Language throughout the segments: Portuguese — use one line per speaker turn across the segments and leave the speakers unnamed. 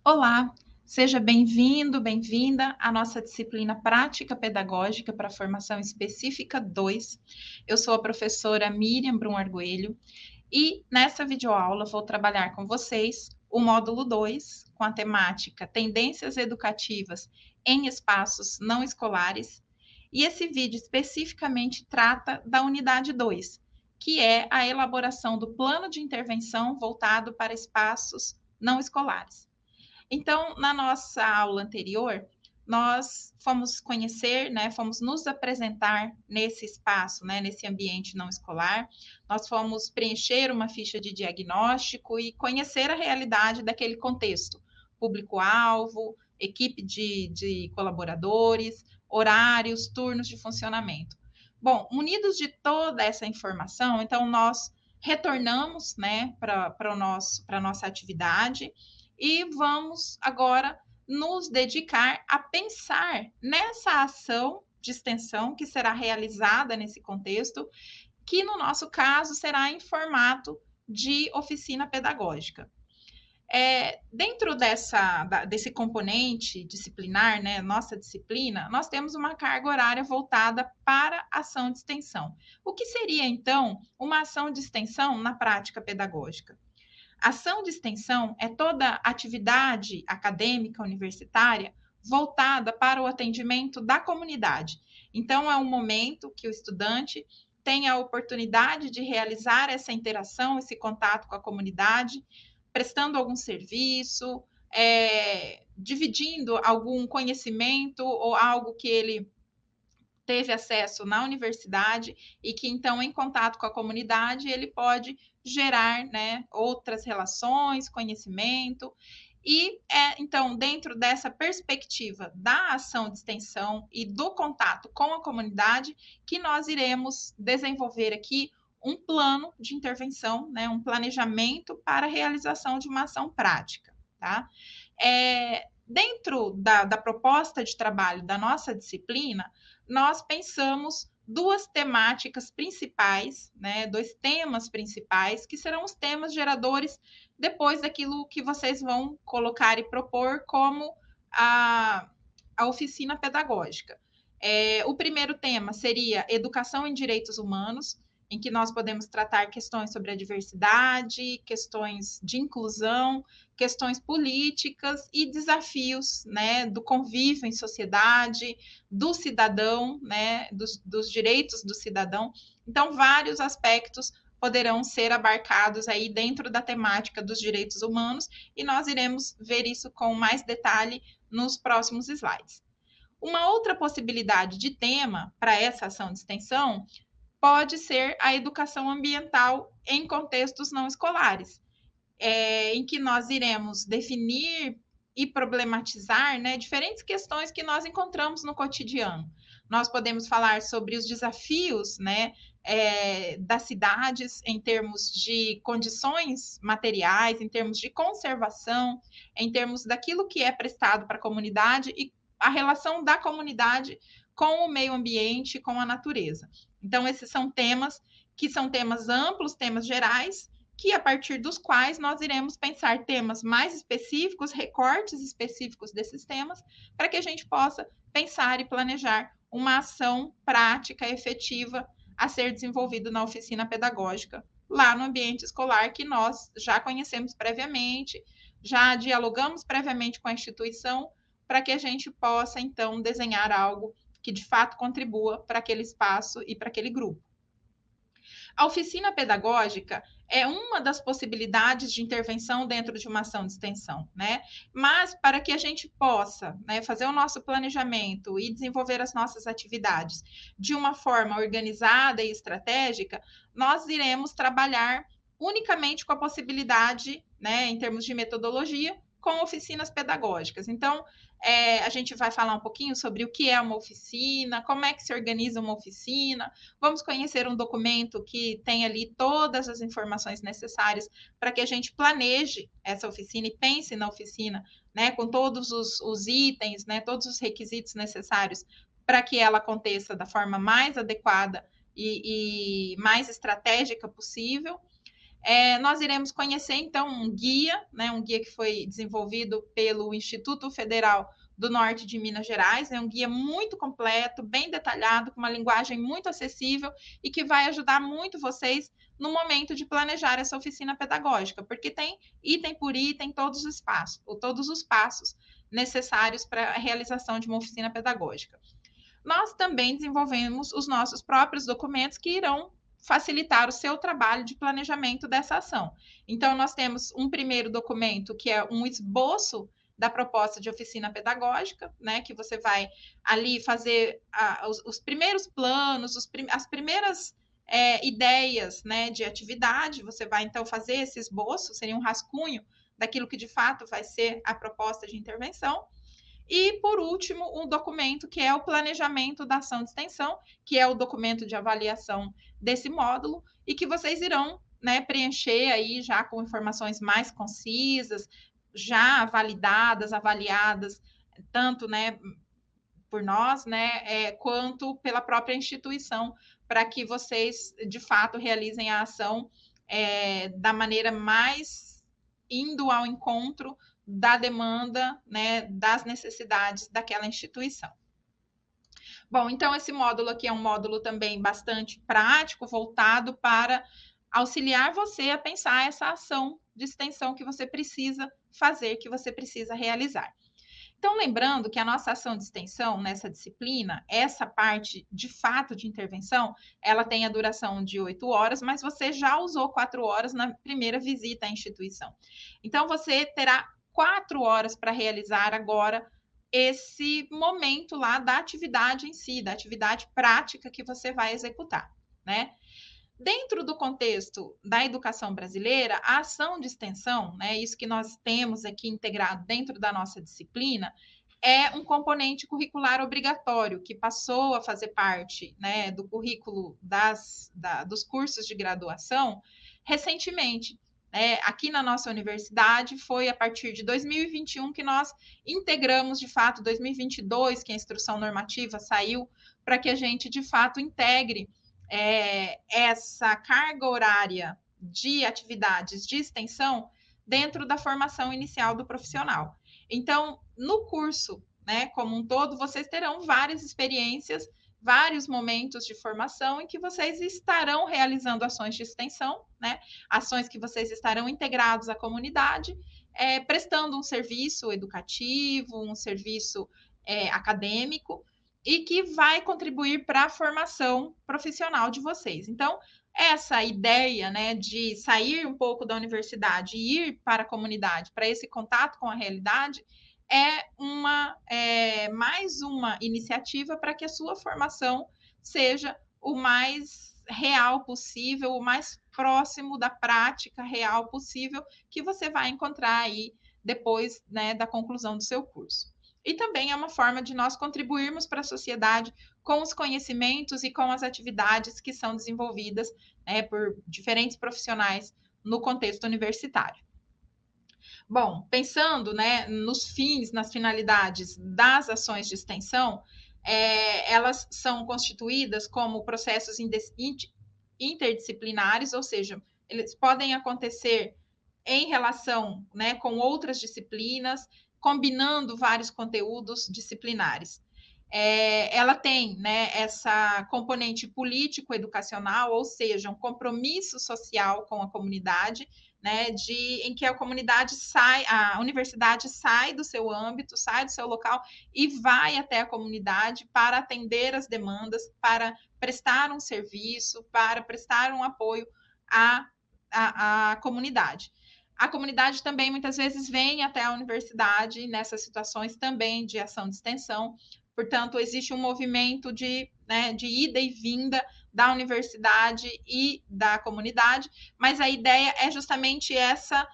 Olá, seja bem-vindo, bem-vinda à nossa disciplina Prática Pedagógica para Formação Específica 2. Eu sou a professora Miriam Brum Arguelho e nessa videoaula vou trabalhar com vocês o módulo 2, com a temática Tendências Educativas em Espaços Não Escolares. E esse vídeo especificamente trata da unidade 2, que é a elaboração do plano de intervenção voltado para espaços não escolares. Então, na nossa aula anterior, nós fomos conhecer, fomos nos apresentar nesse espaço, nesse ambiente não escolar. Nós fomos preencher uma ficha de diagnóstico e conhecer a realidade daquele contexto, público-alvo, equipe de colaboradores, horários, turnos de funcionamento. Bom, munidos de toda essa informação, então nós retornamos, para a nossa atividade e vamos agora nos dedicar a pensar nessa ação de extensão que será realizada nesse contexto, que no nosso caso será em formato de oficina pedagógica. Dentro desse componente disciplinar, nossa disciplina, nós temos uma carga horária voltada para ação de extensão. O que seria, então, uma ação de extensão na prática pedagógica? Ação de extensão é toda atividade acadêmica universitária voltada para o atendimento da comunidade. Então, é um momento que o estudante tem a oportunidade de realizar essa interação, esse contato com a comunidade, prestando algum serviço, dividindo algum conhecimento ou algo que ele teve acesso na universidade e que, então, em contato com a comunidade, ele pode gerar outras relações, conhecimento. E então, dentro dessa perspectiva da ação de extensão e do contato com a comunidade, que nós iremos desenvolver aqui um plano de intervenção, um planejamento para a realização de uma ação prática, tá? Dentro da proposta de trabalho da nossa disciplina, nós pensamos duas temáticas principais, dois temas principais, que serão os temas geradores depois daquilo que vocês vão colocar e propor como a oficina pedagógica. O primeiro tema seria Educação em Direitos Humanos, em que nós podemos tratar questões sobre a diversidade, questões de inclusão, questões políticas e desafios, do convívio em sociedade, do cidadão, dos direitos do cidadão. Então, vários aspectos poderão ser abarcados aí dentro da temática dos direitos humanos e nós iremos ver isso com mais detalhe nos próximos slides. Uma outra possibilidade de tema para essa ação de extensão pode ser a educação ambiental em contextos não escolares, em que nós iremos definir e problematizar diferentes questões que nós encontramos no cotidiano. Nós podemos falar sobre os desafios das cidades em termos de condições materiais, em termos de conservação, em termos daquilo que é prestado para a comunidade e a relação da comunidade com o meio ambiente, com a natureza. Então, esses são temas que são temas amplos, temas gerais, que a partir dos quais nós iremos pensar temas mais específicos, recortes específicos desses temas, para que a gente possa pensar e planejar uma ação prática, efetiva, a ser desenvolvida na oficina pedagógica, lá no ambiente escolar, que nós já conhecemos previamente, já dialogamos previamente com a instituição, para que a gente possa, então, desenhar algo que de fato contribua para aquele espaço e para aquele grupo. A oficina pedagógica é uma das possibilidades de intervenção dentro de uma ação de extensão, Mas para que a gente possa fazer o nosso planejamento e desenvolver as nossas atividades de uma forma organizada e estratégica, nós iremos trabalhar unicamente com a possibilidade, em termos de metodologia, com oficinas pedagógicas. Então, a gente vai falar um pouquinho sobre o que é uma oficina, como é que se organiza uma oficina, vamos conhecer um documento que tem ali todas as informações necessárias para que a gente planeje essa oficina e pense na oficina, com todos os itens, todos os requisitos necessários para que ela aconteça da forma mais adequada e mais estratégica possível. Nós iremos conhecer, então, um guia, né, um guia que foi desenvolvido pelo Instituto Federal do Norte de Minas Gerais, é um guia muito completo, bem detalhado, com uma linguagem muito acessível e que vai ajudar muito vocês no momento de planejar essa oficina pedagógica, porque tem item por item todos os passos necessários para a realização de uma oficina pedagógica. Nós também desenvolvemos os nossos próprios documentos que irão facilitar o seu trabalho de planejamento dessa ação. Então, nós temos um primeiro documento que é um esboço da proposta de oficina pedagógica, né, que você vai ali fazer os primeiros planos, as primeiras ideias, né, de atividade. Você vai então fazer esse esboço, seria um rascunho daquilo que de fato vai ser a proposta de intervenção. E, por último, um documento que é o planejamento da ação de extensão, que é o documento de avaliação desse módulo, e que vocês irão, né, preencher aí já com informações mais concisas, já validadas, avaliadas, tanto, né, por nós, né, quanto pela própria instituição, para que vocês, de fato, realizem a ação da maneira mais indo ao encontro da demanda, né, das necessidades daquela instituição. Bom, então esse módulo aqui é um módulo também bastante prático, voltado para auxiliar você a pensar essa ação de extensão que você precisa fazer, que você precisa realizar. Então, lembrando que a nossa ação de extensão nessa disciplina, essa parte de fato de intervenção, ela tem a duração de 8 horas, mas você já usou 4 horas na primeira visita à instituição. Então, você terá 4 horas para realizar agora esse momento lá da atividade em si, da atividade prática que você vai executar, né? Dentro do contexto da educação brasileira, a ação de extensão, né, isso que nós temos aqui integrado dentro da nossa disciplina, é um componente curricular obrigatório que passou a fazer parte, né, do currículo dos cursos de graduação recentemente. Aqui na nossa universidade, foi a partir de 2021 que nós integramos, de fato, 2022, que a instrução normativa saiu, para que a gente, de fato, integre essa carga horária de atividades de extensão dentro da formação inicial do profissional. Então, no curso, né, como um todo, vocês terão várias experiências, vários momentos de formação em que vocês estarão realizando ações de extensão, né, ações que vocês estarão integrados à comunidade, prestando um serviço educativo, um serviço acadêmico, e que vai contribuir para a formação profissional de vocês. Então, essa ideia, né, de sair um pouco da universidade e ir para a comunidade, para esse contato com a realidade, mais uma iniciativa para que a sua formação seja o mais real possível, o mais próximo da prática real possível que você vai encontrar aí depois, né, da conclusão do seu curso. E também é uma forma de nós contribuirmos para a sociedade com os conhecimentos e com as atividades que são desenvolvidas, né, por diferentes profissionais no contexto universitário. Bom, pensando, né, nos fins, nas finalidades das ações de extensão, elas são constituídas como processos interdisciplinares, ou seja, eles podem acontecer em relação, né, com outras disciplinas, combinando vários conteúdos disciplinares. Ela tem, né, essa componente político-educacional, ou seja, um compromisso social com a comunidade, né, em que a comunidade a universidade sai do seu âmbito, sai do seu local e vai até a comunidade para atender as demandas, para prestar um serviço, para prestar um apoio à comunidade. A comunidade também muitas vezes vem até a universidade nessas situações também de ação de extensão. Portanto, existe um movimento de ida e vinda da universidade e da comunidade, mas a ideia é justamente essa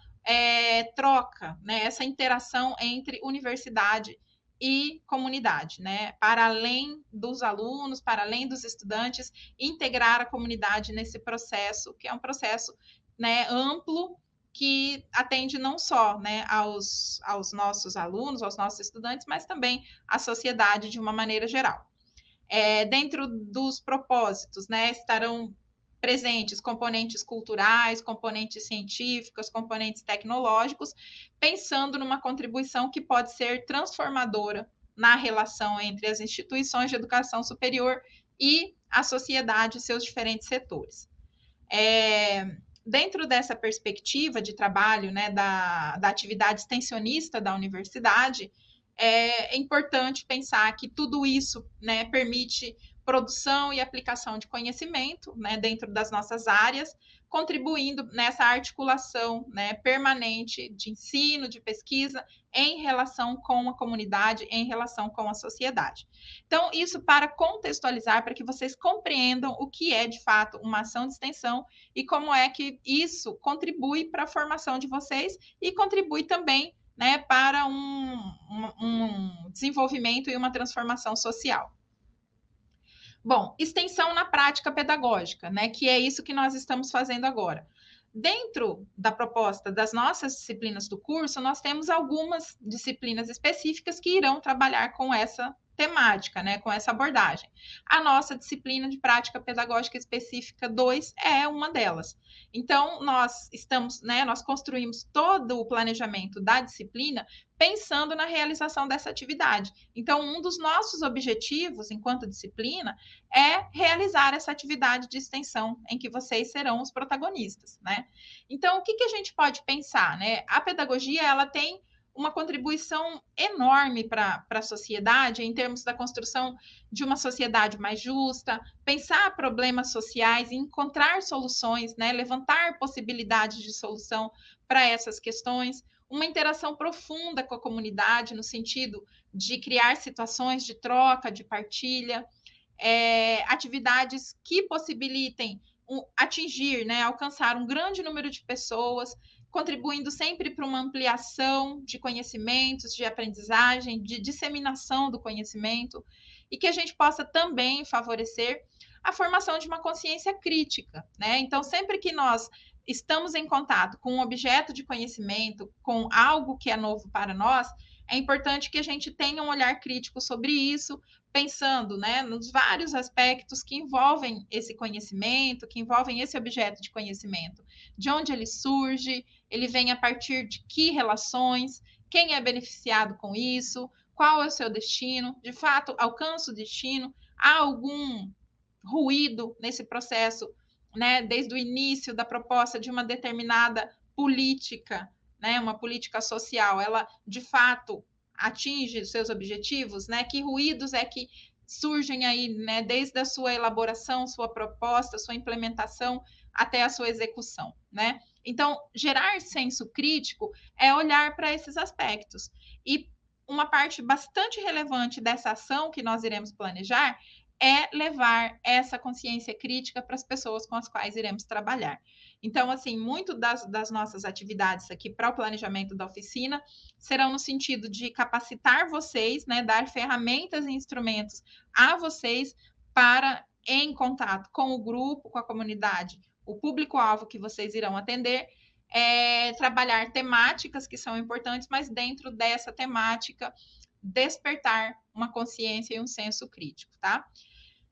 troca, né, essa interação entre universidade e comunidade, né, para além dos alunos, para além dos estudantes, integrar a comunidade nesse processo, que é um processo, né, amplo, que atende não só, né, aos nossos alunos, aos nossos estudantes, mas também à sociedade de uma maneira geral. Dentro dos propósitos, né, estarão presentes componentes culturais, componentes científicos, componentes tecnológicos, pensando numa contribuição que pode ser transformadora na relação entre as instituições de educação superior e a sociedade e seus diferentes setores. Dentro dessa perspectiva de trabalho, né, da atividade extensionista da universidade, é importante pensar que tudo isso, né, permite produção e aplicação de conhecimento, né, dentro das nossas áreas, contribuindo nessa articulação, né, permanente de ensino, de pesquisa, em relação com a comunidade, em relação com a sociedade. Então, isso para contextualizar, para que vocês compreendam o que é, de fato, uma ação de extensão e como é que isso contribui para a formação de vocês e contribui também, né, para um desenvolvimento e uma transformação social. Bom, extensão na prática pedagógica, né, que é isso que nós estamos fazendo agora. Dentro da proposta das nossas disciplinas do curso, nós temos algumas disciplinas específicas que irão trabalhar com essa temática, né, com essa abordagem. A nossa disciplina de prática pedagógica específica 2 é uma delas. Então, nós estamos, né, nós construímos todo o planejamento da disciplina pensando na realização dessa atividade. Então, um dos nossos objetivos enquanto disciplina é realizar essa atividade de extensão em que vocês serão os protagonistas, né? Então, o que a gente pode pensar, né? A pedagogia, ela tem uma contribuição enorme para a sociedade em termos da construção de uma sociedade mais justa, pensar problemas sociais e encontrar soluções, né? Levantar possibilidades de solução para essas questões, uma interação profunda com a comunidade, no sentido de criar situações de troca, de partilha, atividades que possibilitem atingir, né, alcançar um grande número de pessoas, contribuindo sempre para uma ampliação de conhecimentos, de aprendizagem, de disseminação do conhecimento, e que a gente possa também favorecer a formação de uma consciência crítica, né? Então, sempre que nós estamos em contato com um objeto de conhecimento, com algo que é novo para nós, é importante que a gente tenha um olhar crítico sobre isso, pensando, né, nos vários aspectos que envolvem esse conhecimento, que envolvem esse objeto de conhecimento. De onde ele surge, ele vem a partir de que relações, quem é beneficiado com isso, qual é o seu destino, de fato, alcança o destino, há algum ruído nesse processo, né, desde o início da proposta de uma determinada política, né, uma política social, ela de fato atinge os seus objetivos, né? Que ruídos é que surgem aí, né, desde a sua elaboração, sua proposta, sua implementação até a sua execução, né? Então, gerar senso crítico é olhar para esses aspectos. E uma parte bastante relevante dessa ação que nós iremos planejar é levar essa consciência crítica para as pessoas com as quais iremos trabalhar. Então, assim, muito das nossas atividades aqui para o planejamento da oficina serão no sentido de capacitar vocês, né, dar ferramentas e instrumentos a vocês para, em contato com o grupo, com a comunidade, o público-alvo que vocês irão atender, trabalhar temáticas que são importantes, mas dentro dessa temática, despertar uma consciência e um senso crítico, tá?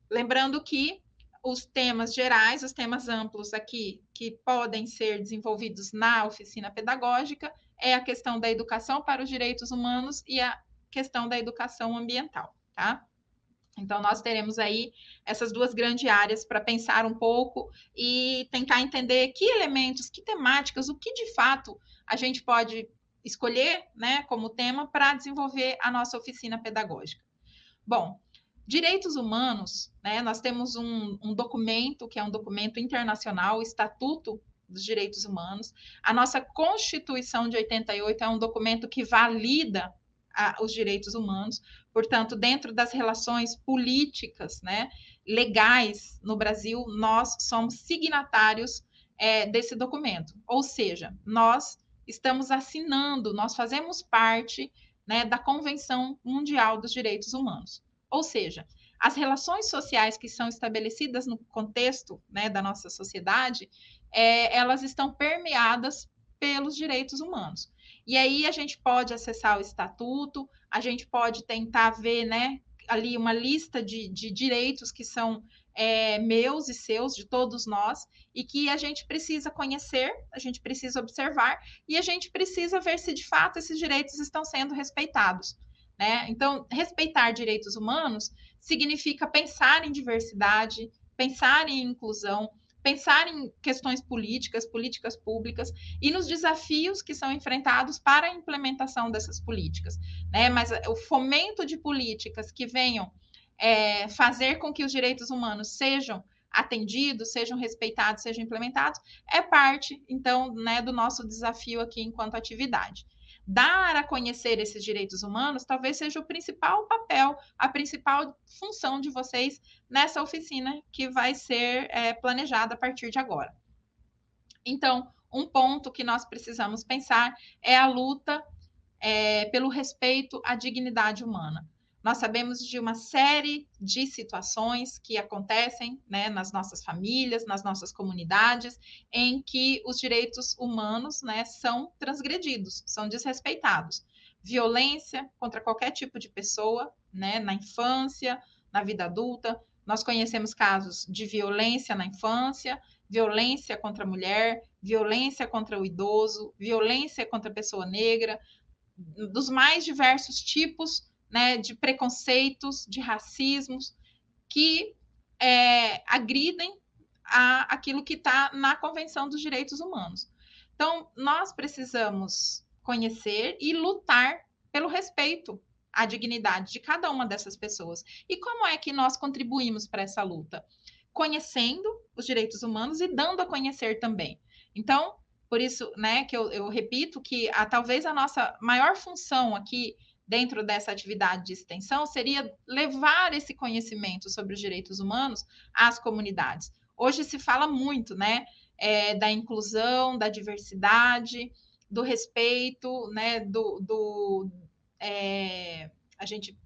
Lembrando que os temas gerais, os temas amplos aqui que podem ser desenvolvidos na oficina pedagógica é a questão da educação para os direitos humanos e a questão da educação ambiental, tá? Então, nós teremos aí essas duas grandes áreas para pensar um pouco e tentar entender que elementos, que temáticas, o que de fato a gente pode escolher, né, como tema para desenvolver a nossa oficina pedagógica. Bom, direitos humanos, né? Nós temos um documento, que é um documento internacional, o Estatuto dos Direitos Humanos. A nossa Constituição de 88 é um documento que valida os direitos humanos. Portanto, dentro das relações políticas, né, legais no Brasil, nós somos signatários desse documento. Ou seja, nós estamos assinando, nós fazemos parte, né, da Convenção Mundial dos Direitos Humanos. Ou seja, as relações sociais que são estabelecidas no contexto, né, da nossa sociedade, elas estão permeadas pelos direitos humanos. E aí a gente pode acessar o estatuto, a gente pode tentar ver, né, ali uma lista de direitos que são meus e seus, de todos nós, e que a gente precisa conhecer, a gente precisa observar e a gente precisa ver se de fato esses direitos estão sendo respeitados, né? Então, respeitar direitos humanos significa pensar em diversidade, pensar em inclusão, pensar em questões políticas, políticas públicas e nos desafios que são enfrentados para a implementação dessas políticas, né? Mas o fomento de políticas que venham fazer com que os direitos humanos sejam atendidos, sejam respeitados, sejam implementados, é parte, então, né, do nosso desafio aqui enquanto atividade. Dar a conhecer esses direitos humanos talvez seja o principal papel, a principal função de vocês nessa oficina que vai ser planejada a partir de agora. Então, um ponto que nós precisamos pensar é a luta pelo respeito à dignidade humana. Nós sabemos de uma série de situações que acontecem, né, nas nossas famílias, nas nossas comunidades, em que os direitos humanos, né, são transgredidos, são desrespeitados. Violência contra qualquer tipo de pessoa, né, na infância, na vida adulta. Nós conhecemos casos de violência na infância, violência contra a mulher, violência contra o idoso, violência contra a pessoa negra, dos mais diversos tipos, né, de preconceitos, de racismos, que agridem aquilo que está na Convenção dos Direitos Humanos. Então, nós precisamos conhecer e lutar pelo respeito à dignidade de cada uma dessas pessoas. E como é que nós contribuímos para essa luta? Conhecendo os direitos humanos e dando a conhecer também. Então, por isso, né, que eu repito que talvez a nossa maior função aqui dentro dessa atividade de extensão seria levar esse conhecimento sobre os direitos humanos às comunidades. Hoje se fala muito, né, da inclusão, da diversidade, do respeito, né,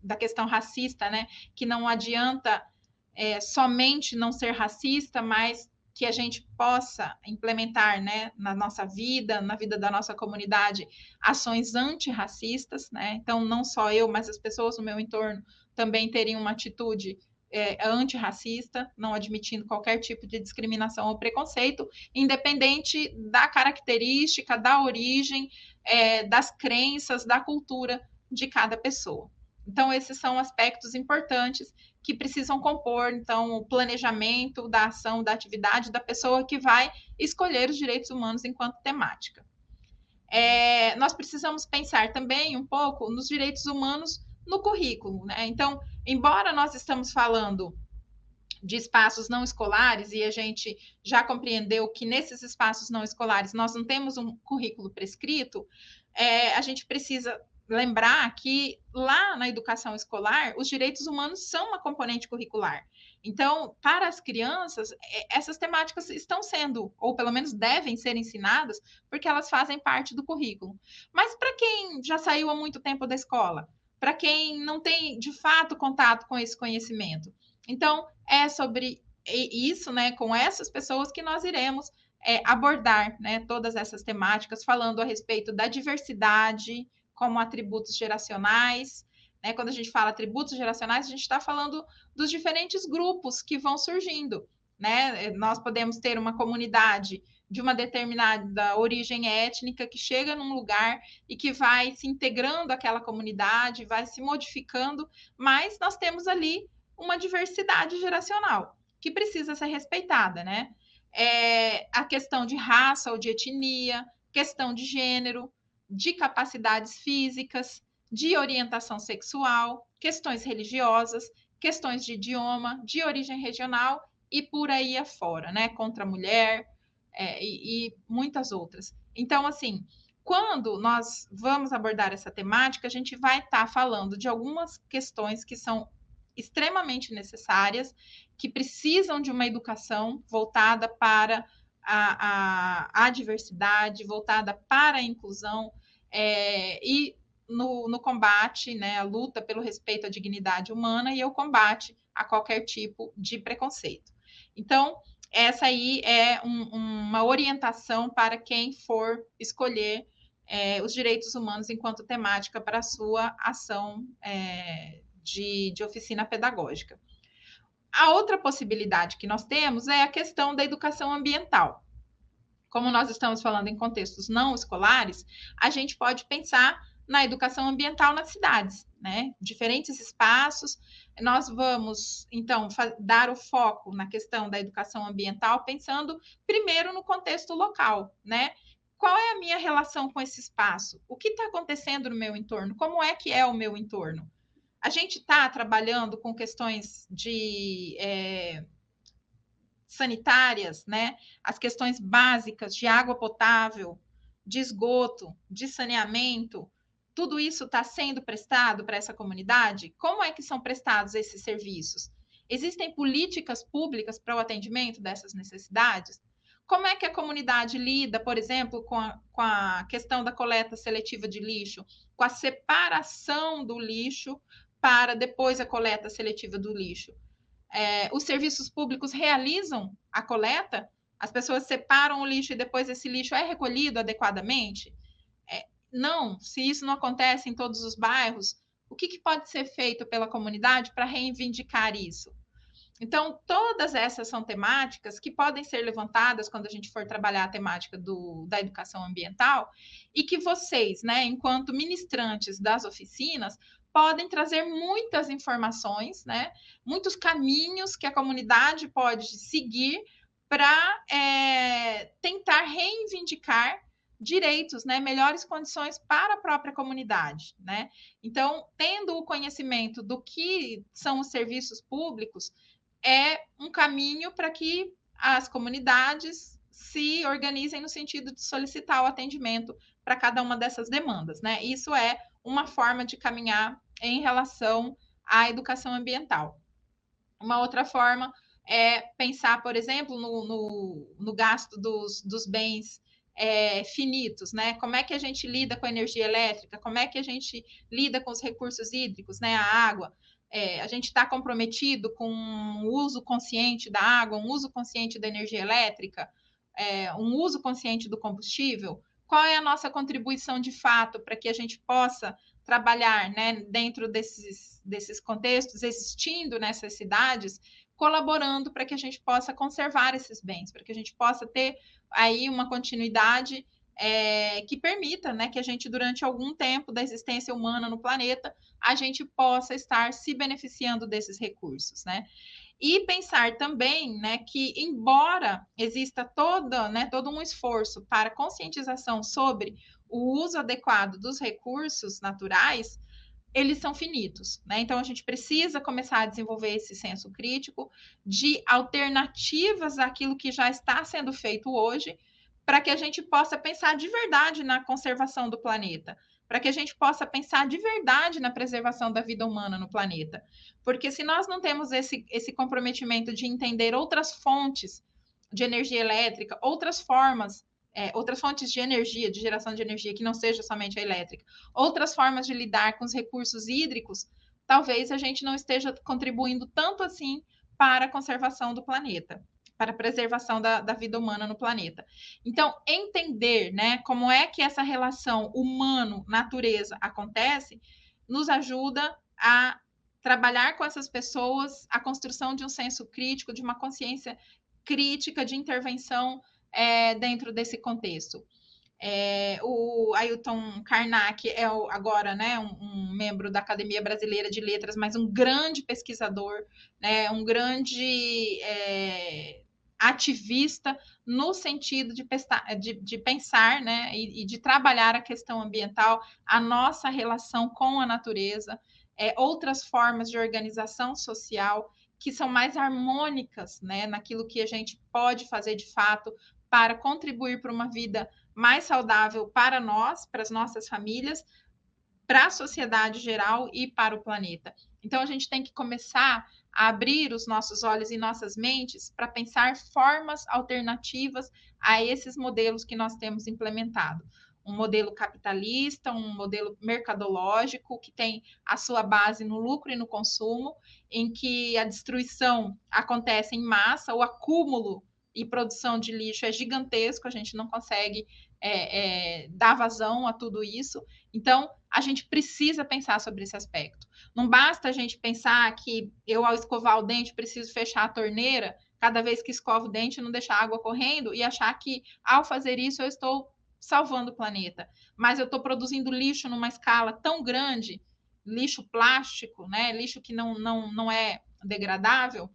da questão racista, né, que não adianta somente não ser racista, mas que a gente possa implementar, né, na nossa vida, na vida da nossa comunidade, ações antirracistas, né? Então, não só eu, mas as pessoas no meu entorno também teriam uma atitude antirracista, não admitindo qualquer tipo de discriminação ou preconceito, independente da característica, da origem, das crenças, da cultura de cada pessoa. Então, esses são aspectos importantes que precisam compor, então, o planejamento da ação, da atividade da pessoa que vai escolher os direitos humanos enquanto temática. Nós precisamos pensar também um pouco nos direitos humanos no currículo, né? Então, embora nós estamos falando de espaços não escolares e a gente já compreendeu que nesses espaços não escolares nós não temos um currículo prescrito, a gente precisa lembrar que lá na educação escolar os direitos humanos são uma componente curricular. Então, para as crianças, essas temáticas estão sendo, ou pelo menos devem ser ensinadas, porque elas fazem parte do currículo. Mas para quem já saiu há muito tempo da escola, para quem não tem de fato contato com esse conhecimento, então é sobre isso, né, com essas pessoas que nós iremos abordar, né, todas essas temáticas, falando a respeito da diversidade como atributos geracionais, né? Quando a gente fala atributos geracionais, a gente está falando dos diferentes grupos que vão surgindo, né? Nós podemos ter uma comunidade de uma determinada origem étnica que chega num lugar e que vai se integrando àquela comunidade, vai se modificando, mas nós temos ali uma diversidade geracional que precisa ser respeitada, né? A questão de raça ou de etnia, questão de gênero, de capacidades físicas, de orientação sexual, questões religiosas, questões de idioma, de origem regional e por aí afora, né? Contra a mulher e muitas outras. Então, assim, quando nós vamos abordar essa temática, a gente vai estar falando de algumas questões que são extremamente necessárias, que precisam de uma educação voltada para a diversidade, voltada para a inclusão e no combate, né, a luta pelo respeito à dignidade humana e o combate a qualquer tipo de preconceito. Então, essa aí é uma orientação para quem for escolher os direitos humanos enquanto temática para a sua ação de oficina pedagógica. A outra possibilidade que nós temos é a questão da educação ambiental. Como nós estamos falando em contextos não escolares, a gente pode pensar na educação ambiental nas cidades, né? Diferentes espaços. Nós vamos, então, dar o foco na questão da educação ambiental, pensando primeiro no contexto local, né? Qual é a minha relação com esse espaço? O que está acontecendo no meu entorno? Como é que é o meu entorno? A gente está trabalhando com questões de sanitárias, né? As questões básicas de água potável, de esgoto, de saneamento, tudo isso está sendo prestado para essa comunidade? Como é que são prestados esses serviços? Existem políticas públicas para o atendimento dessas necessidades? Como é que a comunidade lida, por exemplo, com a questão da coleta seletiva de lixo, com a separação do lixo para depois a coleta seletiva do lixo? Os serviços públicos realizam a coleta? As pessoas separam o lixo e depois esse lixo é recolhido adequadamente? Não, se isso não acontece em todos os bairros, o que pode ser feito pela comunidade para reivindicar isso? Então, todas essas são temáticas que podem ser levantadas quando a gente for trabalhar a temática da educação ambiental e que vocês, né, enquanto ministrantes das oficinas, podem trazer muitas informações, né, muitos caminhos que a comunidade pode seguir para tentar reivindicar direitos, né, melhores condições para a própria comunidade, né? Então, tendo o conhecimento do que são os serviços públicos, é um caminho para que as comunidades se organizem no sentido de solicitar o atendimento para cada uma dessas demandas, né? Isso é uma forma de caminhar em relação à educação ambiental. Uma outra forma é pensar, por exemplo, no gasto dos bens finitos, né? Como é que a gente lida com a energia elétrica? Como é que a gente lida com os recursos hídricos, né? A água. A gente está comprometido com um uso consciente da água, um uso consciente da energia elétrica, um uso consciente do combustível? Qual é a nossa contribuição de fato para que a gente possa trabalhar, né, dentro desses contextos, existindo nessas cidades, colaborando para que a gente possa conservar esses bens, para que a gente possa ter aí uma continuidade que permita, né, que a gente, durante algum tempo da existência humana no planeta, a gente possa estar se beneficiando desses recursos, né? E pensar também, né, que embora exista todo um esforço para conscientização sobre o uso adequado dos recursos naturais, eles são finitos, né? Então a gente precisa começar a desenvolver esse senso crítico de alternativas àquilo que já está sendo feito hoje, para que a gente possa pensar de verdade na conservação do planeta, para que a gente possa pensar de verdade na preservação da vida humana no planeta. Porque se nós não temos esse comprometimento de entender outras fontes de energia elétrica, outras formas, outras fontes de energia, de geração de energia, que não seja somente a elétrica, outras formas de lidar com os recursos hídricos, talvez a gente não esteja contribuindo tanto assim para a conservação do planeta, para a preservação da vida humana no planeta. Então, entender, né, como é que essa relação humano-natureza acontece, nos ajuda a trabalhar com essas pessoas a construção de um senso crítico, de uma consciência crítica de intervenção dentro desse contexto. O Ailton Karnak é agora, né, um membro da Academia Brasileira de Letras, mas um grande pesquisador, né, um grande ativista no sentido de pensar, né, e de trabalhar a questão ambiental, a nossa relação com a natureza, outras formas de organização social que são mais harmônicas, né, naquilo que a gente pode fazer de fato para contribuir para uma vida mais saudável para nós, para as nossas famílias, para a sociedade geral e para o planeta. Então, a gente tem que começar a abrir os nossos olhos e nossas mentes para pensar formas alternativas a esses modelos que nós temos implementado. Um modelo capitalista, um modelo mercadológico que tem a sua base no lucro e no consumo, em que a destruição acontece em massa, o acúmulo e produção de lixo é gigantesco, a gente não consegue dar vazão a tudo isso. Então, a gente precisa pensar sobre esse aspecto. Não basta a gente pensar que eu, ao escovar o dente, preciso fechar a torneira cada vez que escovo o dente, não deixar água correndo e achar que, ao fazer isso, eu estou salvando o planeta. Mas eu estou produzindo lixo numa escala tão grande, lixo plástico, né? Lixo que não é degradável,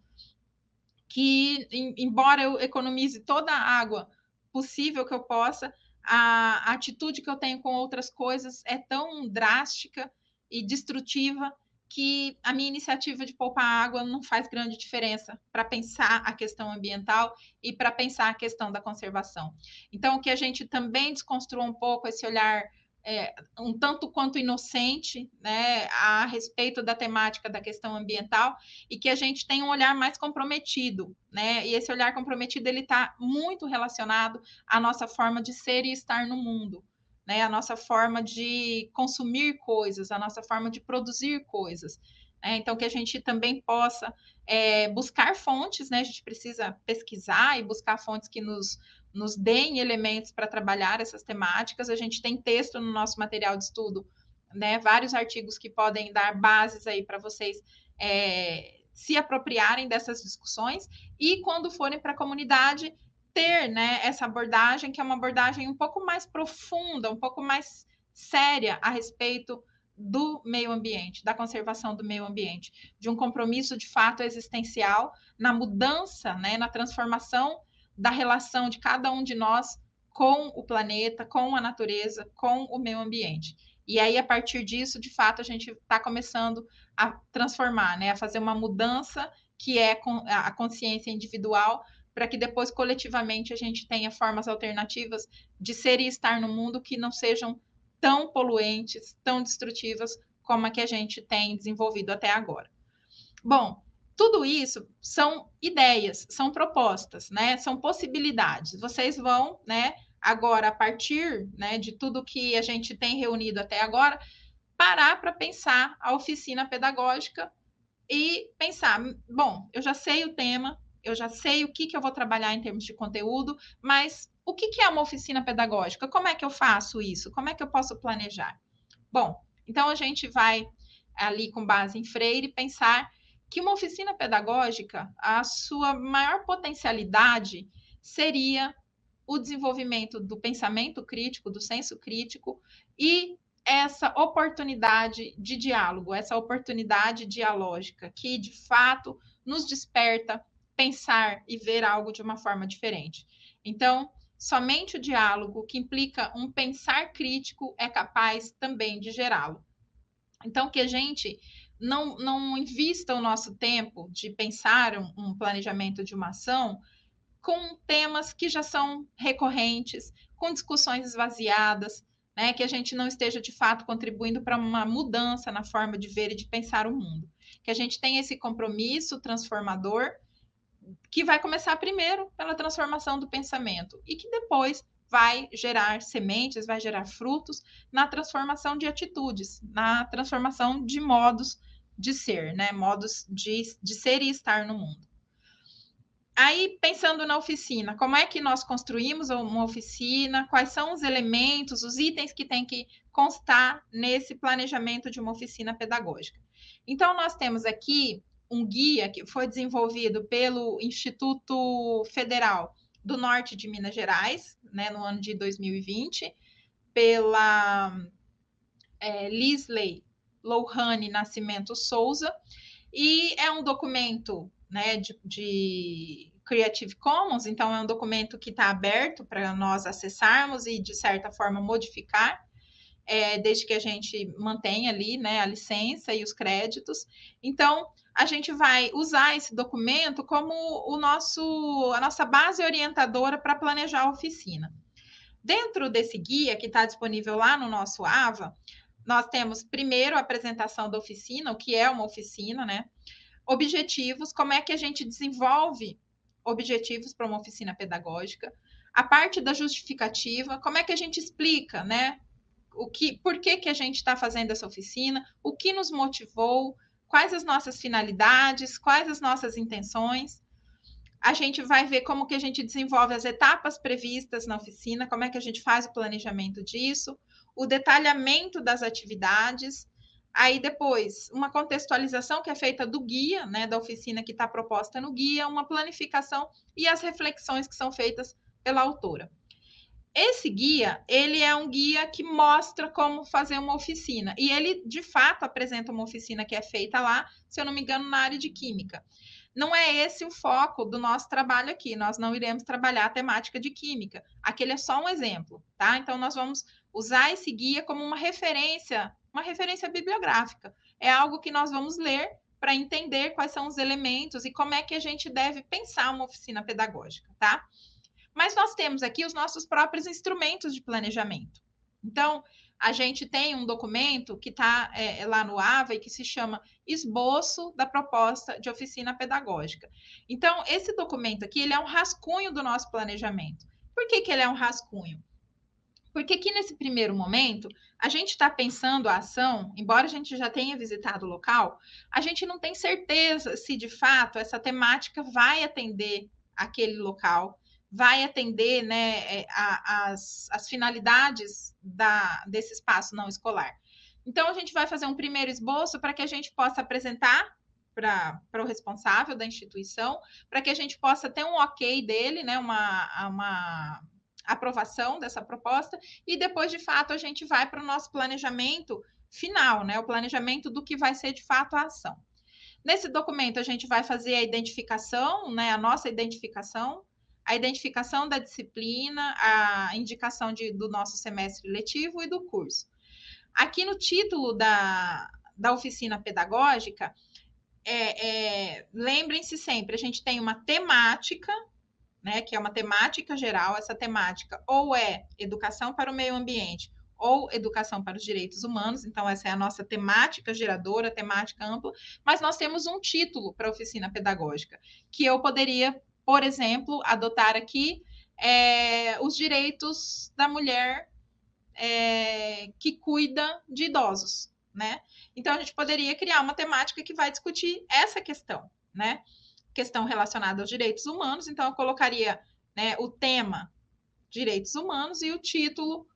que, embora eu economize toda a água possível que eu possa, a atitude que eu tenho com outras coisas é tão drástica e destrutiva que a minha iniciativa de poupar água não faz grande diferença para pensar a questão ambiental e para pensar a questão da conservação. Então, que a gente também desconstrua um pouco esse olhar um tanto quanto inocente, né, a respeito da temática da questão ambiental, e que a gente tem um olhar mais comprometido, né? E esse olhar comprometido ele está muito relacionado à nossa forma de ser e estar no mundo, né? A nossa forma de consumir coisas, a nossa forma de produzir coisas. Então, que a gente também possa buscar fontes, né? A gente precisa pesquisar e buscar fontes que nos deem elementos para trabalhar essas temáticas. A gente tem texto no nosso material de estudo, né? Vários artigos que podem dar bases aí para vocês se apropriarem dessas discussões e, quando forem para a comunidade, ter, né, essa abordagem, que é uma abordagem um pouco mais profunda, um pouco mais séria a respeito do meio ambiente, da conservação do meio ambiente, de um compromisso de fato existencial na mudança, né, na transformação da relação de cada um de nós com o planeta, com a natureza, com o meio ambiente. E aí, a partir disso, de fato, a gente está começando a transformar, né, a fazer uma mudança que é a consciência individual, para que depois, coletivamente, a gente tenha formas alternativas de ser e estar no mundo que não sejam tão poluentes, tão destrutivas como a que a gente tem desenvolvido até agora. Bom, tudo isso são ideias, são propostas, né? São possibilidades. Vocês vão, né, agora, a partir, né, de tudo que a gente tem reunido até agora, parar para pensar a oficina pedagógica e pensar, bom, eu já sei o tema, eu já sei o que eu vou trabalhar em termos de conteúdo, mas o que é uma oficina pedagógica? Como é que eu faço isso? Como é que eu posso planejar? Bom, então a gente vai ali com base em Freire pensar que uma oficina pedagógica, a sua maior potencialidade seria o desenvolvimento do pensamento crítico, do senso crítico e essa oportunidade de diálogo, essa oportunidade dialógica que de fato nos desperta pensar e ver algo de uma forma diferente. Então, somente o diálogo, que implica um pensar crítico, é capaz também de gerá-lo. Então, que a gente não invista o nosso tempo de pensar um planejamento de uma ação com temas que já são recorrentes, com discussões esvaziadas, né? Que a gente não esteja de fato contribuindo para uma mudança na forma de ver e de pensar o mundo. Que a gente tenha esse compromisso transformador, que vai começar primeiro pela transformação do pensamento e que depois vai gerar sementes, vai gerar frutos na transformação de atitudes, na transformação de modos de ser, né? Modos de ser e estar no mundo. Aí, pensando na oficina, como é que nós construímos uma oficina? Quais são os elementos, os itens que tem que constar nesse planejamento de uma oficina pedagógica? Então, nós temos aqui um guia que foi desenvolvido pelo Instituto Federal do Norte de Minas Gerais, né, no ano de 2020, pela Lisley Lohane Nascimento Souza, e é um documento, né, de Creative Commons, então é um documento que está aberto para nós acessarmos e, de certa forma, modificar, desde que a gente mantenha ali, né, a licença e os créditos. Então, a gente vai usar esse documento como a nossa base orientadora para planejar a oficina. Dentro desse guia, que está disponível lá no nosso AVA, nós temos primeiro a apresentação da oficina, o que é uma oficina, né? Objetivos, como é que a gente desenvolve objetivos para uma oficina pedagógica, a parte da justificativa, como é que a gente explica, né? Por que a gente está fazendo essa oficina, o que nos motivou, quais as nossas finalidades, quais as nossas intenções. A gente vai ver como que a gente desenvolve as etapas previstas na oficina, como é que a gente faz o planejamento disso, o detalhamento das atividades, aí depois uma contextualização que é feita do guia, né, da oficina que está proposta no guia, uma planificação e as reflexões que são feitas pela autora. Esse guia, ele é um guia que mostra como fazer uma oficina. E ele, de fato, apresenta uma oficina que é feita lá, se eu não me engano, na área de química. Não é esse o foco do nosso trabalho aqui. Nós não iremos trabalhar a temática de química. Aquele é só um exemplo, tá? Então, nós vamos usar esse guia como uma referência bibliográfica. É algo que nós vamos ler para entender quais são os elementos e como é que a gente deve pensar uma oficina pedagógica, tá? Mas nós temos aqui os nossos próprios instrumentos de planejamento. Então, a gente tem um documento que está lá no AVA e que se chama Esboço da Proposta de Oficina Pedagógica. Então, esse documento aqui, ele é um rascunho do nosso planejamento. Por que ele é um rascunho? Porque aqui nesse primeiro momento, a gente está pensando a ação, embora a gente já tenha visitado o local, a gente não tem certeza se de fato essa temática vai atender aquele local, vai atender, né, as finalidades desse espaço não escolar. Então, a gente vai fazer um primeiro esboço para que a gente possa apresentar para o responsável da instituição, para que a gente possa ter um ok dele, né, uma aprovação dessa proposta, e depois, de fato, a gente vai para o nosso planejamento final, né, o planejamento do que vai ser, de fato, a ação. Nesse documento, a gente vai fazer a identificação, né, a nossa identificação, a identificação da disciplina, a indicação do nosso semestre letivo e do curso. Aqui no título da oficina pedagógica, lembrem-se sempre, a gente tem uma temática, né, que é uma temática geral. Essa temática ou é educação para o meio ambiente ou educação para os direitos humanos, então essa é a nossa temática geradora, temática ampla, mas nós temos um título para a oficina pedagógica, que eu poderia, por exemplo, adotar aqui os direitos da mulher que cuida de idosos, né? Então a gente poderia criar uma temática que vai discutir essa questão, né? Questão relacionada aos direitos humanos, então eu colocaria, né, o tema direitos humanos e o título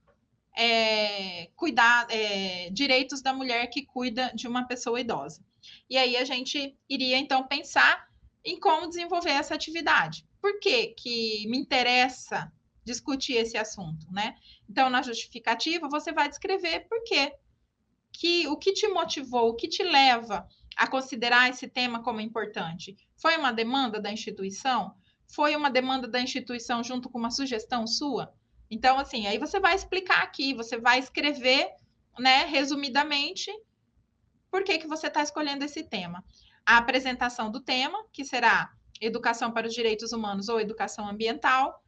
direitos da mulher que cuida de uma pessoa idosa. E aí a gente iria então pensar em como desenvolver essa atividade. Por que me interessa discutir esse assunto, né? Então, na justificativa, você vai descrever por quê. O que te motivou, o que te leva a considerar esse tema como importante? Foi uma demanda da instituição? Foi uma demanda da instituição junto com uma sugestão sua? Então, assim, aí você vai explicar aqui, você vai escrever, né, resumidamente, por que você está escolhendo esse tema. A apresentação do tema, que será Educação para os Direitos Humanos ou Educação Ambiental,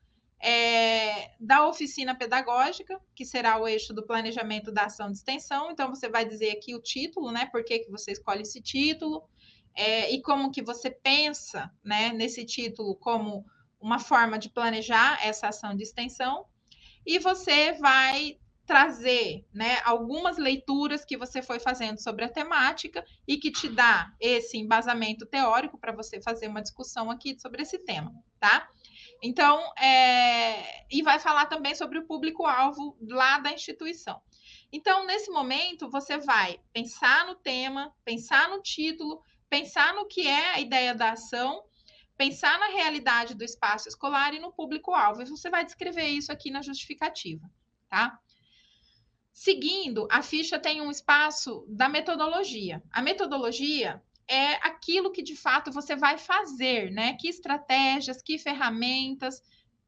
da oficina pedagógica, que será o eixo do planejamento da ação de extensão. Então, você vai dizer aqui o título, né? Por que você escolhe esse título, e como que você pensa, né, nesse título como uma forma de planejar essa ação de extensão. E você vai trazer, né, algumas leituras que você foi fazendo sobre a temática e que te dá esse embasamento teórico para você fazer uma discussão aqui sobre esse tema, tá? Então, e vai falar também sobre o público-alvo lá da instituição. Então, nesse momento, você vai pensar no tema, pensar no título, pensar no que é a ideia da ação, pensar na realidade do espaço escolar e no público-alvo. E você vai descrever isso aqui na justificativa, tá? Seguindo, a ficha tem um espaço da metodologia. A metodologia é aquilo que de fato você vai fazer, né? Que estratégias, que ferramentas,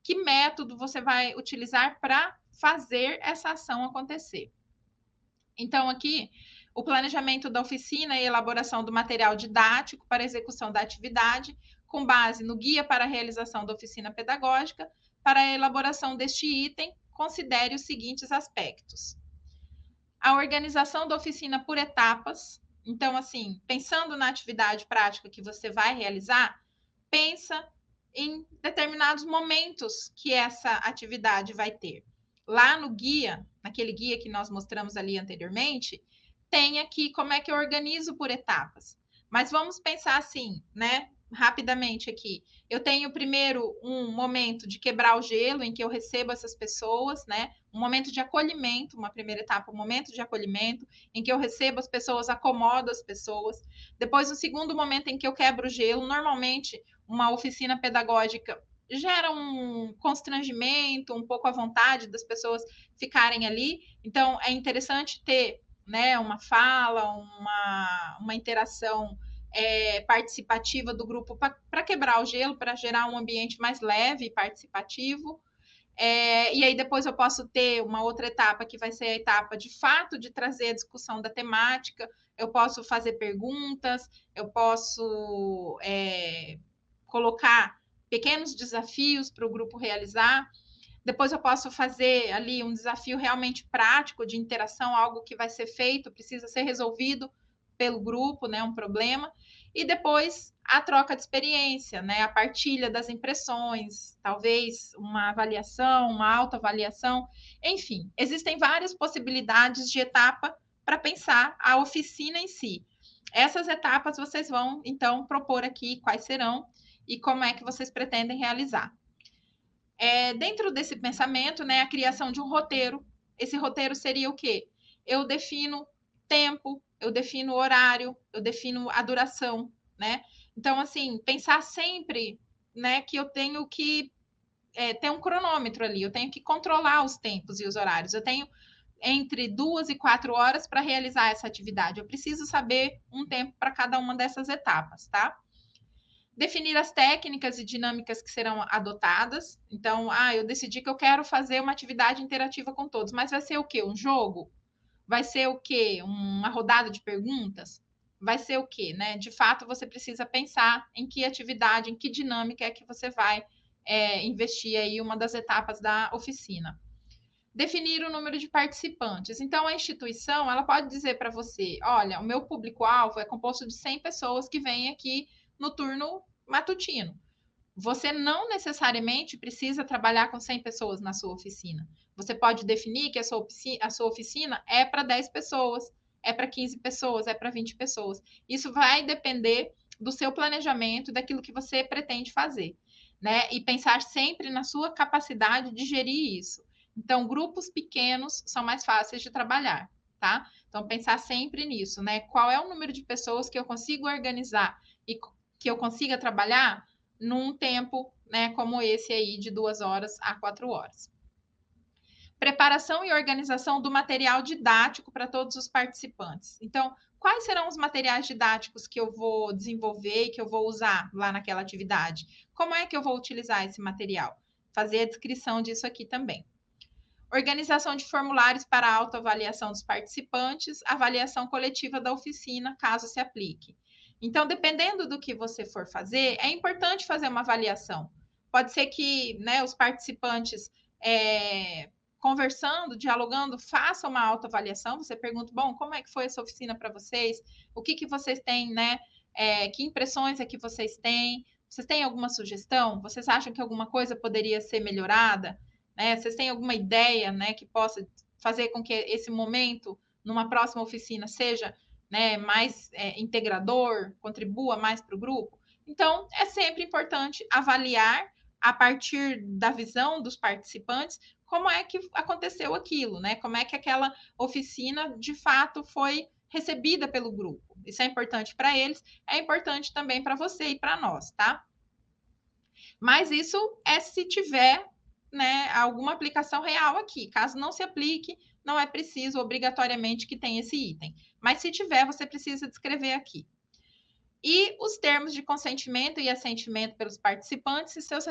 que método você vai utilizar para fazer essa ação acontecer. Então, aqui, o planejamento da oficina e elaboração do material didático para execução da atividade, com base no guia para a realização da oficina pedagógica. Para a elaboração deste item, considere os seguintes aspectos: a organização da oficina por etapas. Então, assim, pensando na atividade prática que você vai realizar, pensa em determinados momentos que essa atividade vai ter. Lá no guia, naquele guia que nós mostramos ali anteriormente, tem aqui como é que eu organizo por etapas. Mas vamos pensar assim, né? rapidamente aqui. Eu tenho primeiro um momento de quebrar o gelo, em que eu recebo essas pessoas, né? Um momento de acolhimento, uma primeira etapa, um momento de acolhimento, em que eu recebo as pessoas, acomodo as pessoas. Depois, o segundo momento em que eu quebro o gelo, normalmente uma oficina pedagógica gera um constrangimento, um pouco à vontade das pessoas ficarem ali. Então, é interessante ter, né, uma fala, uma interação participativa do grupo para quebrar o gelo, para gerar um ambiente mais leve e participativo. E aí depois eu posso ter uma outra etapa que vai ser a etapa de fato de trazer a discussão da temática. Eu posso fazer perguntas, eu posso colocar pequenos desafios para o grupo realizar. Depois eu posso fazer ali um desafio realmente prático de interação, algo que vai ser feito, precisa ser resolvido pelo grupo, né, um problema. E depois a troca de experiência, né, a partilha das impressões, talvez uma avaliação, uma autoavaliação, enfim, existem várias possibilidades de etapa para pensar a oficina em si. Essas etapas vocês vão então propor aqui quais serão e como é que vocês pretendem realizar. Dentro desse pensamento, né, a criação de um roteiro. Esse roteiro seria o quê? Eu defino tempo, eu defino horário, eu defino a duração, né? Então, assim, pensar sempre, né, que eu tenho que ter um cronômetro ali, eu tenho que controlar os tempos e os horários. Eu tenho entre 2 e 4 horas para realizar essa atividade. Eu preciso saber um tempo para cada uma dessas etapas, tá? Definir as técnicas e dinâmicas que serão adotadas. Então, eu decidi que eu quero fazer uma atividade interativa com todos, mas vai ser o quê? Um jogo? Vai ser o quê? Uma rodada de perguntas? Vai ser o quê, né? De fato, você precisa pensar em que atividade, em que dinâmica é que você vai investir aí uma das etapas da oficina. Definir o número de participantes. Então, a instituição, ela pode dizer para você, olha, o meu público-alvo é composto de 100 pessoas que vêm aqui no turno matutino. Você não necessariamente precisa trabalhar com 100 pessoas na sua oficina. Você pode definir que a sua oficina é para 10 pessoas, é para 15 pessoas, é para 20 pessoas. Isso vai depender do seu planejamento, daquilo que você pretende fazer, né? E pensar sempre na sua capacidade de gerir isso. Então, grupos pequenos são mais fáceis de trabalhar, tá? Então, pensar sempre nisso, né? Qual é o número de pessoas que eu consigo organizar e que eu consiga trabalhar num tempo, né, como esse aí, de 2 horas a 4 horas. Preparação e organização do material didático para todos os participantes. Então, quais serão os materiais didáticos que eu vou desenvolver e que eu vou usar lá naquela atividade? Como é que eu vou utilizar esse material? Fazer a descrição disso aqui também. Organização de formulários para autoavaliação dos participantes, avaliação coletiva da oficina, caso se aplique. Então, dependendo do que você for fazer, é importante fazer uma avaliação. Pode ser que, né, os participantes, conversando, dialogando, façam uma autoavaliação. Você pergunta, bom, como é que foi essa oficina para vocês? O que vocês têm, né? Que impressões é que vocês têm? Vocês têm alguma sugestão? Vocês acham que alguma coisa poderia ser melhorada? Né? Vocês têm alguma ideia, né, que possa fazer com que esse momento, numa próxima oficina, seja, né, mais integrador, contribua mais para o grupo? Então, é sempre importante avaliar, a partir da visão dos participantes, como é que aconteceu aquilo, né? Como é que aquela oficina, de fato, foi recebida pelo grupo. Isso é importante para eles, é importante também para você e para nós, tá? Mas isso é se tiver, né, alguma aplicação real aqui. Caso não se aplique, não é preciso obrigatoriamente que tenha esse item. Mas se tiver, você precisa descrever aqui. E os termos de consentimento e assentimento pelos participantes e seus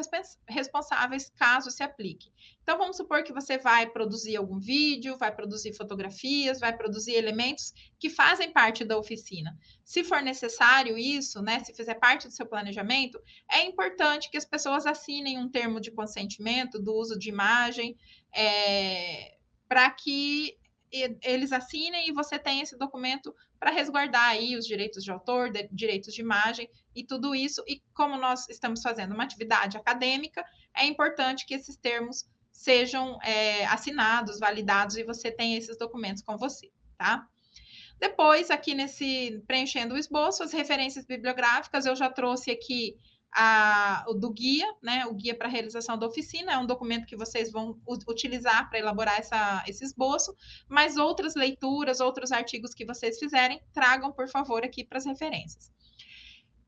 responsáveis, caso se aplique. Então, vamos supor que você vai produzir algum vídeo, vai produzir fotografias, vai produzir elementos que fazem parte da oficina. Se for necessário isso, né, se fizer parte do seu planejamento, é importante que as pessoas assinem um termo de consentimento do uso de imagem, para que eles assinem e você tenha esse documento para resguardar aí os direitos de autor, direitos de imagem e tudo isso. E como nós estamos fazendo uma atividade acadêmica, é importante que esses termos sejam assinados, validados e você tenha esses documentos com você, tá? Depois, aqui preenchendo o esboço, as referências bibliográficas, eu já trouxe aqui o do guia, né? O guia para a realização da oficina, é um documento que vocês vão utilizar para elaborar esse esboço, mas outras leituras, outros artigos que vocês fizerem, tragam, por favor, aqui para as referências.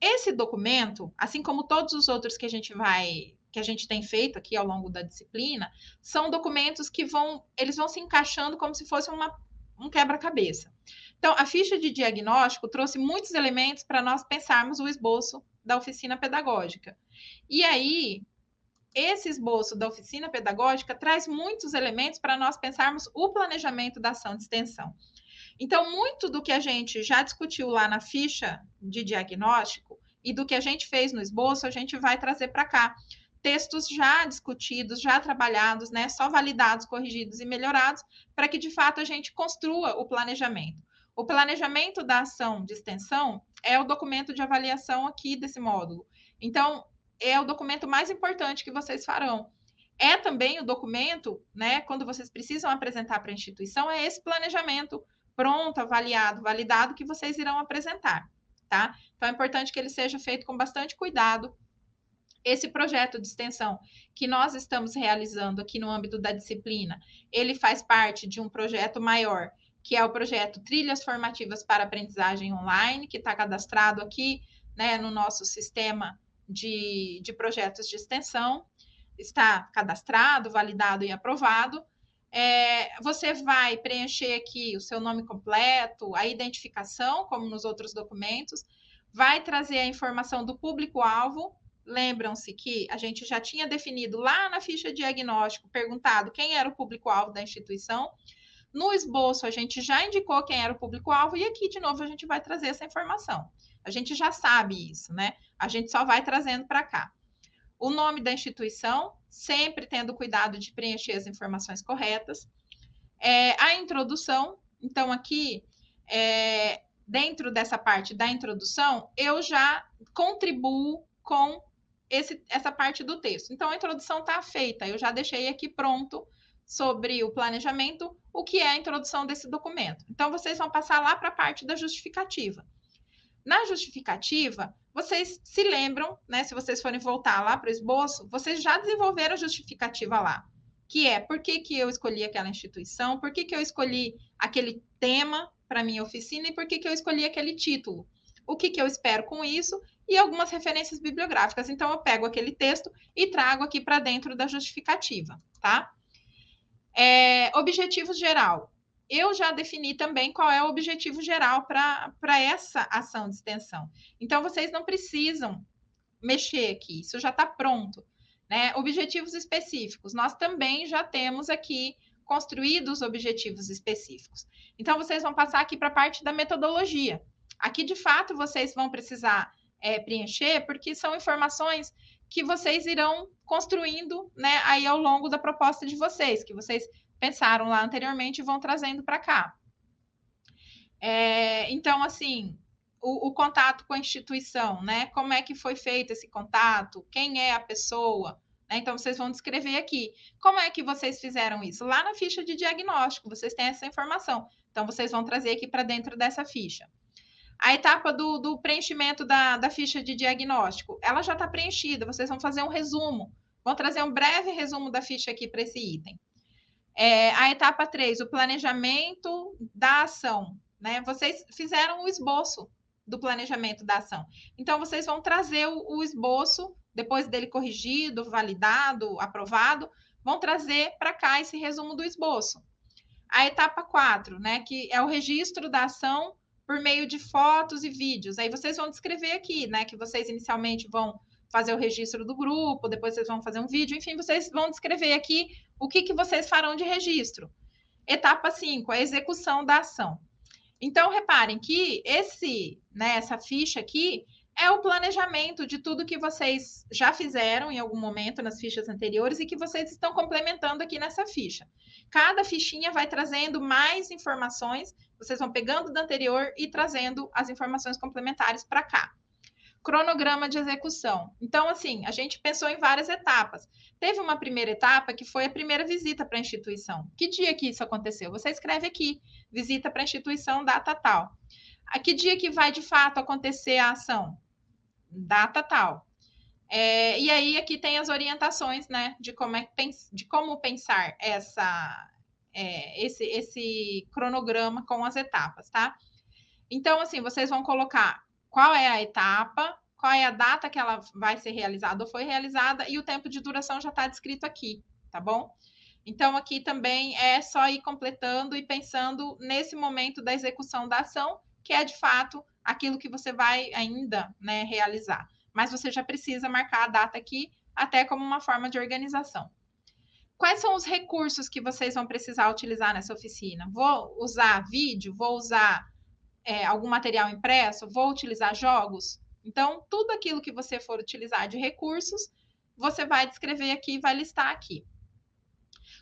Esse documento, assim como todos os outros que a gente tem feito aqui ao longo da disciplina, são documentos que eles vão se encaixando como se fosse um quebra-cabeça. Então, a ficha de diagnóstico trouxe muitos elementos para nós pensarmos o esboço da oficina pedagógica. E aí, esse esboço da oficina pedagógica traz muitos elementos para nós pensarmos o planejamento da ação de extensão. Então, muito do que a gente já discutiu lá na ficha de diagnóstico e do que a gente fez no esboço, a gente vai trazer para cá. Textos já discutidos, já trabalhados, né? Só validados, corrigidos e melhorados, para que de fato a gente construa o planejamento. O planejamento da ação de extensão é o documento de avaliação aqui desse módulo. Então, é o documento mais importante que vocês farão. É também o documento, né? Quando vocês precisam apresentar para a instituição, é esse planejamento pronto, avaliado, validado, que vocês irão apresentar, tá? Então, é importante que ele seja feito com bastante cuidado. Esse projeto de extensão que nós estamos realizando aqui no âmbito da disciplina, ele faz parte de um projeto maior, que é o projeto Trilhas Formativas para Aprendizagem Online, que está cadastrado aqui, né, no nosso sistema de projetos de extensão. Está cadastrado, validado e aprovado. Você vai preencher aqui o seu nome completo, a identificação, como nos outros documentos, vai trazer a informação do público-alvo. Lembram-se que a gente já tinha definido lá na ficha de diagnóstico, perguntado quem era o público-alvo da instituição. No esboço, a gente já indicou quem era o público-alvo, e aqui, de novo, a gente vai trazer essa informação. A gente já sabe isso, né? A gente só vai trazendo para cá. O nome da instituição, sempre tendo cuidado de preencher as informações corretas. A introdução, então aqui, dentro dessa parte da introdução, eu já contribuo com essa parte do texto. Então, a introdução está feita, eu já deixei aqui pronto sobre o planejamento, o que é a introdução desse documento. Então, vocês vão passar lá para a parte da justificativa. Na justificativa, vocês se lembram, né? Se vocês forem voltar lá para o esboço, vocês já desenvolveram a justificativa lá, que é por que eu escolhi aquela instituição, por que eu escolhi aquele tema para minha oficina e por que eu escolhi aquele título. O que eu espero com isso e algumas referências bibliográficas. Então, eu pego aquele texto e trago aqui para dentro da justificativa, tá? Objetivos geral. Eu já defini também qual é o objetivo geral para essa ação de extensão. Então, vocês não precisam mexer aqui, isso já está pronto, né? Objetivos específicos. Nós também já temos aqui construídos objetivos específicos. Então, vocês vão passar aqui para a parte da metodologia. Aqui, de fato, vocês vão precisar preencher, porque são informações que vocês irão construindo, né, aí ao longo da proposta de vocês, que vocês pensaram lá anteriormente e vão trazendo para cá. Então, assim, o contato com a instituição, né? Como é que foi feito esse contato? Quem é a pessoa? Né? Então, vocês vão descrever aqui. Como é que vocês fizeram isso? Lá na ficha de diagnóstico, vocês têm essa informação. Então, vocês vão trazer aqui para dentro dessa ficha. A etapa do preenchimento da ficha de diagnóstico, ela já está preenchida. Vocês vão fazer um resumo. Vão trazer um breve resumo da ficha aqui para esse item. A etapa 3, o planejamento da ação. Né? Vocês fizeram o esboço do planejamento da ação. Então, vocês vão trazer o esboço, depois dele corrigido, validado, aprovado, vão trazer para cá esse resumo do esboço. A etapa 4, né, que é o registro da ação por meio de fotos e vídeos. Aí vocês vão descrever aqui, né, que vocês inicialmente vão fazer o registro do grupo, depois vocês vão fazer um vídeo, enfim, vocês vão descrever aqui o que vocês farão de registro. Etapa 5, a execução da ação. Então, reparem que essa ficha aqui é o planejamento de tudo que vocês já fizeram em algum momento nas fichas anteriores e que vocês estão complementando aqui nessa ficha. Cada fichinha vai trazendo mais informações, vocês vão pegando da anterior e trazendo as informações complementares para cá. Cronograma de execução. Então, assim, a gente pensou em várias etapas. Teve uma primeira etapa que foi a primeira visita para a instituição. Que dia que isso aconteceu? Você escreve aqui, visita para a instituição, data tal. A que dia que vai de fato acontecer a ação? Data tal. E aí aqui tem as orientações, né, de como pensar esse cronograma com as etapas, tá? Então, assim, vocês vão colocar qual é a etapa, qual é a data que ela vai ser realizada ou foi realizada, e o tempo de duração já está descrito aqui, tá bom? Então, aqui também é só ir completando e pensando nesse momento da execução da ação, que é de fato aquilo que você vai ainda, né, realizar. Mas você já precisa marcar a data aqui, até como uma forma de organização. Quais são os recursos que vocês vão precisar utilizar nessa oficina? Vou usar vídeo? Vou usar algum material impresso? Vou utilizar jogos? Então, tudo aquilo que você for utilizar de recursos, você vai descrever aqui e vai listar aqui.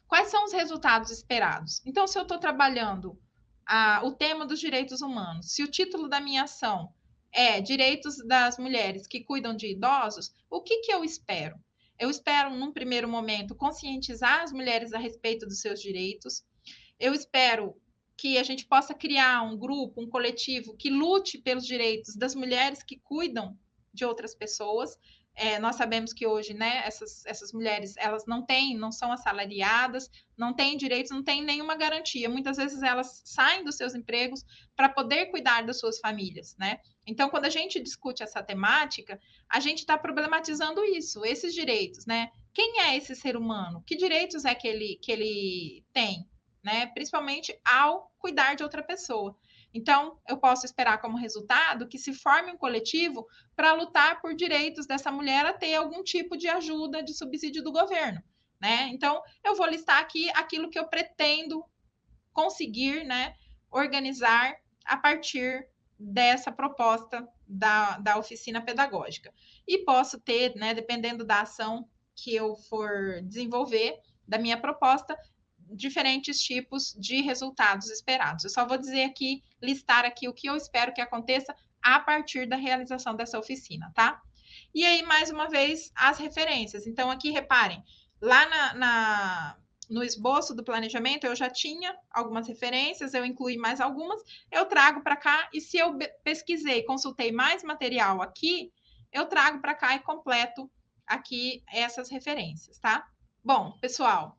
Quais são os resultados esperados? Então, se eu estou trabalhando o tema dos direitos humanos, se o título da minha ação é Direitos das Mulheres que Cuidam de Idosos, o que eu espero? Eu espero, num primeiro momento, conscientizar as mulheres a respeito dos seus direitos. Eu espero que a gente possa criar um grupo, um coletivo que lute pelos direitos das mulheres que cuidam de outras pessoas. Nós sabemos que hoje, né, essas mulheres, elas não são assalariadas, não têm direitos, não têm nenhuma garantia. Muitas vezes elas saem dos seus empregos para poder cuidar das suas famílias, né? Então, quando a gente discute essa temática, a gente está problematizando isso, esses direitos, né? Quem é esse ser humano? Que direitos é que ele tem, né? Principalmente ao cuidar de outra pessoa. Então, eu posso esperar como resultado que se forme um coletivo para lutar por direitos dessa mulher a ter algum tipo de ajuda, de subsídio do governo, né? Então, eu vou listar aqui aquilo que eu pretendo conseguir, né, organizar a partir dessa proposta da oficina pedagógica. E posso ter, né, dependendo da ação que eu for desenvolver, da minha proposta, diferentes tipos de resultados esperados. Eu só vou dizer aqui, listar aqui o que eu espero que aconteça a partir da realização dessa oficina, tá? E aí, mais uma vez, as referências. Então, aqui, reparem, lá no esboço do planejamento, eu já tinha algumas referências, eu incluí mais algumas, eu trago para cá, e se eu pesquisei, consultei mais material aqui, eu trago para cá e completo aqui essas referências, tá? Bom, pessoal,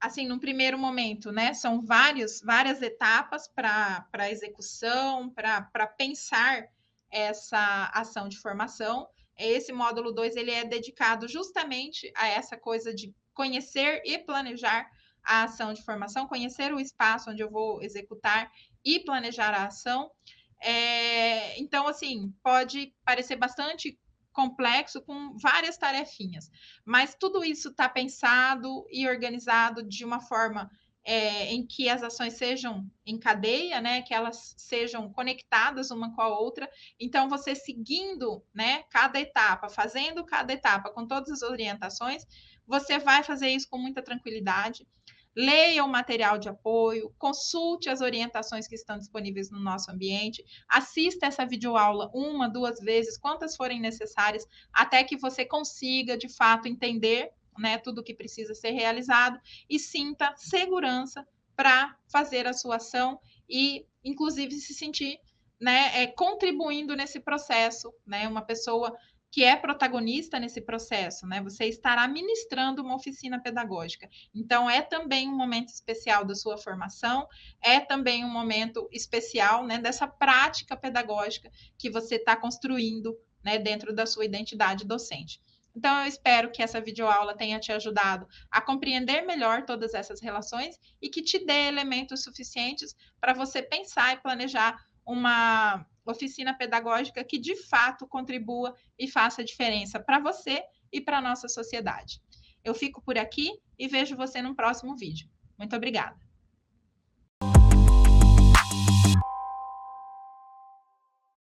assim, num primeiro momento, né, são várias etapas para a execução, para pensar essa ação de formação. Esse módulo 2 ele é dedicado justamente a essa coisa de conhecer e planejar a ação de formação, conhecer o espaço onde eu vou executar e planejar a ação. Então, assim, pode parecer bastante complexo, com várias tarefinhas, mas tudo isso está pensado e organizado de uma forma em que as ações sejam em cadeia, né, que elas sejam conectadas uma com a outra. Então, você seguindo, né, cada etapa, fazendo cada etapa com todas as orientações, você vai fazer isso com muita tranquilidade. Leia o material de apoio, consulte as orientações que estão disponíveis no nosso ambiente, assista essa videoaula uma, duas vezes, quantas forem necessárias, até que você consiga, de fato, entender, né, tudo o que precisa ser realizado e sinta segurança para fazer a sua ação e, inclusive, se sentir, né, contribuindo nesse processo, né, uma pessoa que é protagonista nesse processo, né? Você estará ministrando uma oficina pedagógica. Então, é também um momento especial da sua formação, é também um momento especial, né, dessa prática pedagógica que você está construindo, né, dentro da sua identidade docente. Então, eu espero que essa videoaula tenha te ajudado a compreender melhor todas essas relações e que te dê elementos suficientes para você pensar e planejar uma oficina pedagógica que de fato contribua e faça diferença para você e para a nossa sociedade. Eu fico por aqui e vejo você no próximo vídeo. Muito obrigada.